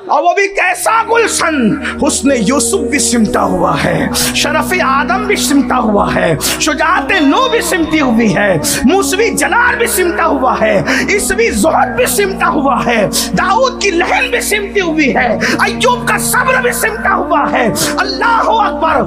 اور وہ بھی کیسا گلشن، حسن یوسف بھی سمٹا ہوا ہے، شرف آدم بھی سمٹا ہوا ہے، شجاعت نو بھی سمٹی ہوئی ہے، موسوی جلال بھی سمٹا ہوا ہے، عیسوی زہد بھی سمٹا ہوا ہے، داؤد کی لہن بھی سمٹی ہوئی ہے، ایوب کا صبر بھی سمٹا ہوا ہے، اللہ اکبر،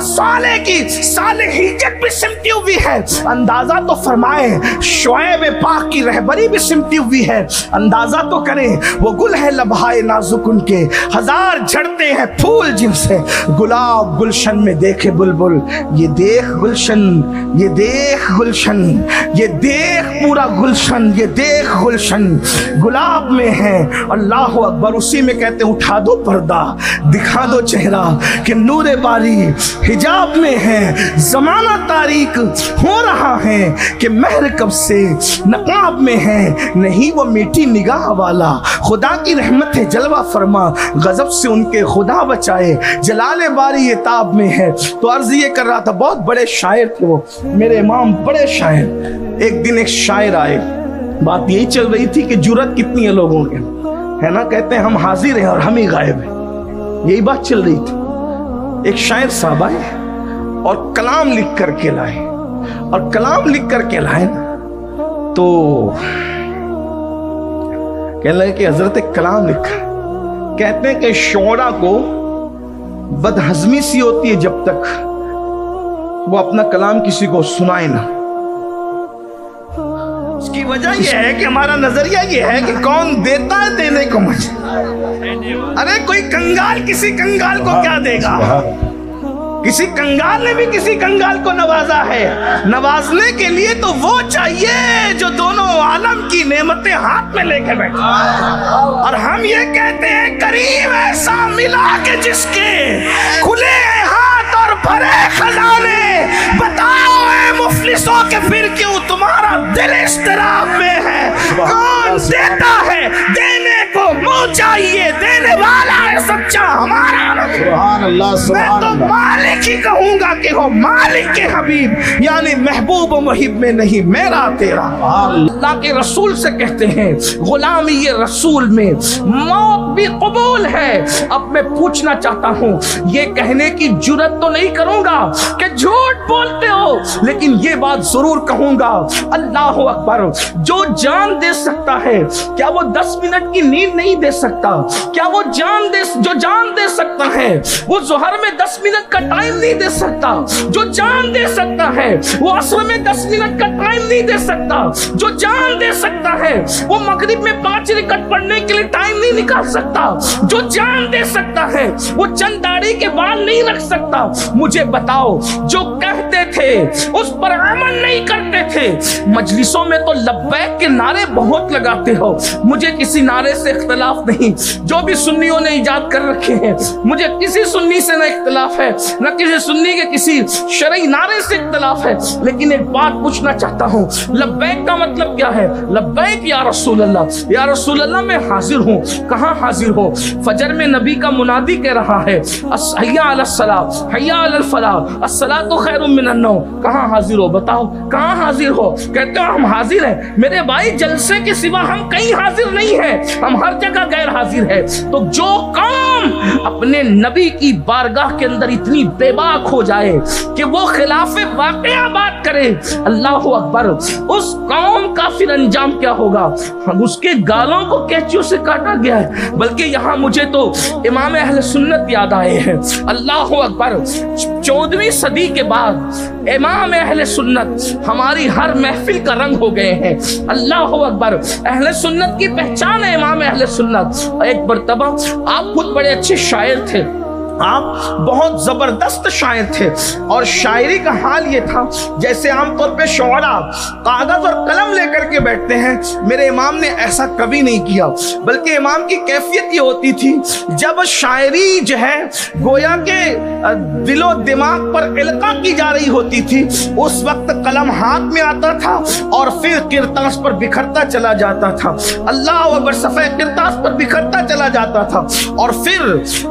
صالح کی صالحیت بھی سمٹی ہوئی ہے۔ اندازہ تو فرمائیں شعیب پاک کی رہبری بھی سمٹی ہوئی ہے، اندازہ تو کریں وہ گل ہے لبہائے نازک ان کے، ہزار جھڑتے ہیں پھول جن سے، گلاب گلشن میں دیکھے بلبل، یہ دیکھ گلشن، یہ دیکھ گلشن، یہ دیکھ پورا گلشن، یہ دیکھ گلشن گلاب میں ہے۔ اللہ اکبر، اسی میں کہتے ہیں اٹھا دو پردہ، دکھا دو چہرہ کہ نور باری حجاب میں ہے، زمانہ تاریک ہو رہا ہے کہ مہر کب سے نقاب میں ہے، نہیں وہ میٹھی نگاہ والا، خدا کی رحمت ہے جلوہ فرما، غضب سے ان کے خدا بچائے، جلال باری یہ تاب میں ہے۔ تو عرض یہ کر رہا تھا، بہت بڑے شاعر تھے وہ میرے امام، بڑے شاعر۔ ایک دن ایک شاعر آئے، بات یہی چل رہی تھی کہ جرت کتنی ہے لوگوں کے، ہے نا، کہتے ہیں ہم حاضر ہیں اور ہم ہی غائب ہیں، یہی بات چل رہی تھی۔ ایک شاعر صاحب آئے اور کلام لکھ کر کے لائے، اور کلام لکھ کر کے لائے تو کہنے لگے کہ حضرت کلام لکھا، کہتے ہیں کہ شعراء کو بدہضمی سی ہوتی ہے جب تک وہ اپنا کلام کسی کو سنائے نہ۔ اس کی وجہ یہ ہے کہ ہمارا نظریہ یہ ہے کہ کون دیتا ہے دینے کو مجھے، ارے کوئی کنگال کسی کنگال کو کیا دے گا، کسی کنگال نے بھی کسی کنگال کو نوازا ہے، نوازنے کے لیے تو وہ چاہیے جو دونوں عالم کی نعمتیں ہاتھ میں لے کے بیٹھے، اور ہم یہ کہتے ہیں کریم ایسا ملا کہ جس کے کھلے ہاتھ اور بھرے خزانے، بتاؤ اے مفلسوں کہ پھر کیوں تمہارا دل اضطراب میں ہے، کون دیتا ہے دینے کو منہ چاہیے، دینے والا ہے سچا ہمارا، سبحان اللہ، میں سبحان تو اللہ۔ مالک ہی کہوں گا کہ ہو مالک کے حبیب، یعنی محبوب و محب میں نہیں میرا تیرا۔ اللہ کے رسول سے کہتے ہیں غلامی یہ رسول میں موت بھی قبول ہے۔ اب میں پوچھنا چاہتا ہوں، یہ کہنے کی جرت تو نہیں کروں گا کہ جھوٹ بولتے ہو، لیکن یہ بات ضرور کہوں گا، اللہ اکبر، جو جان دے سکتا ہے کیا وہ 10 منٹ کی نیند نہیں دے سکتا؟ کیا وہ جو جان دے سکتا ہے وہ ظہر میں 10 منٹ کا ٹائم نہیں دے سکتا؟ جو جان دے سکتا ہے وہ عصر میں 10 منٹ کا ٹائم نہیں دے سکتا؟ جو جان دے سکتا ہے وہ مغرب میں 5 رکعت پڑھنے کے لیے ٹائم نہیں نکال سکتا؟ جو جان دے سکتا ہے وہ چند داڑھی کے بال نہیں رکھ سکتا؟ مجھے بتاؤ، جو کہتے تھے اس پر عمل نہیں کرتے تھے، مجلسوں میں تو لبیک کے نعرے بہت لگاتے ہو، مجھے کسی نعرے سے اختلاف نہیں، جو بھی سنیوں نے ایجاد کر رکھے ہیں مجھے کسی سنی سے نہ اختلاف ہے، نہ کسی سنی کے کسی شرعی نعرے سے اختلاف ہے، لیکن ایک بات پوچھنا چاہتا ہوں، لبیک کا مطلب کیا ہے؟ لبیک یا رسول اللہ، یا رسول اللہ میں حاضر ہوں۔ کہاں حاضر ہو؟ فجر میں نبی کا منادی کہہ رہا ہے حیا علی الصلاۃ حیا علی الفلاح الصلاۃ خیر من النوم، کہاں حاضر ہو؟ بتاؤ کہاں حاضر ہو؟ کہتے ہو ہم حاضر ہیں، میرے بھائی جلسے کے سوا ہم کہیں حاضر نہیں ہیں، ہم ہر جگہ غیر حاضر ہیں۔ تو جو قوم اپنے نبی کی بارگاہ کے اندر اتنی بے باک ہو جائے کہ وہ خلاف واقعہ بات کرے، اللہ اکبر، اس قوم کا پھر انجام کیا ہوگا؟ اس کے گالوں کو کینچیوں سے کاٹا گیا ہے، بلکہ یہاں مجھے تو امام اہل سنت یاد آئے ہیں، اللہ اکبر، 14ویں صدی کے بعد امام اہل سنت ہماری ہر محفل کا رنگ ہو گئے ہیں، اللہ اکبر، اہل سنت کی پہچان ہے امام اہل سنت۔ ایک مرتبہ آپ خود بڑے اچھے شاعر تھے، آپ بہت زبردست شاعر تھے، اور شاعری کا حال یہ تھا جیسے عام طور پہ شعراء کاغذ اور قلم لے کر کے بیٹھتے ہیں، میرے امام نے ایسا کبھی نہیں کیا، بلکہ امام کی کیفیت یہ ہوتی تھی جب شاعری جو ہے گویا کہ دل و دماغ پر القاء کی جا رہی ہوتی تھی، اس وقت قلم ہاتھ میں آتا تھا اور پھر کرتاس پر بکھرتا چلا جاتا تھا، اللہ اکبر، صفحہ کرتاس پر بکھرتا چلا جاتا تھا، اور پھر